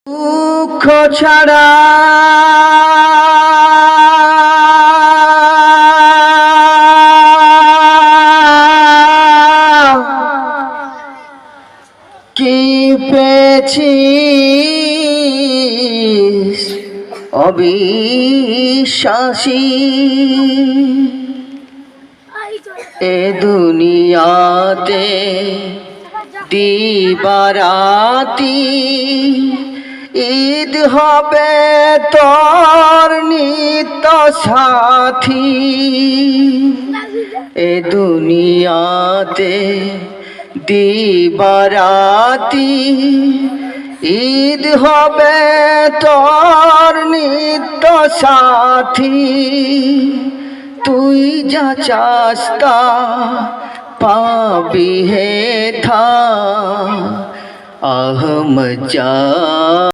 দুঃখ ছাড়া কি পেয়েছিস অবিশ্বাসী এ দুনিয়াতে দিবারাতি ঈদ হবে তোর নিত্য সাথী এ দুনিয়াতে দিবারাতি ঈদ হবে তোর নিত্য সাথী তুই যা চাস তা পাবি হে থা আহমদ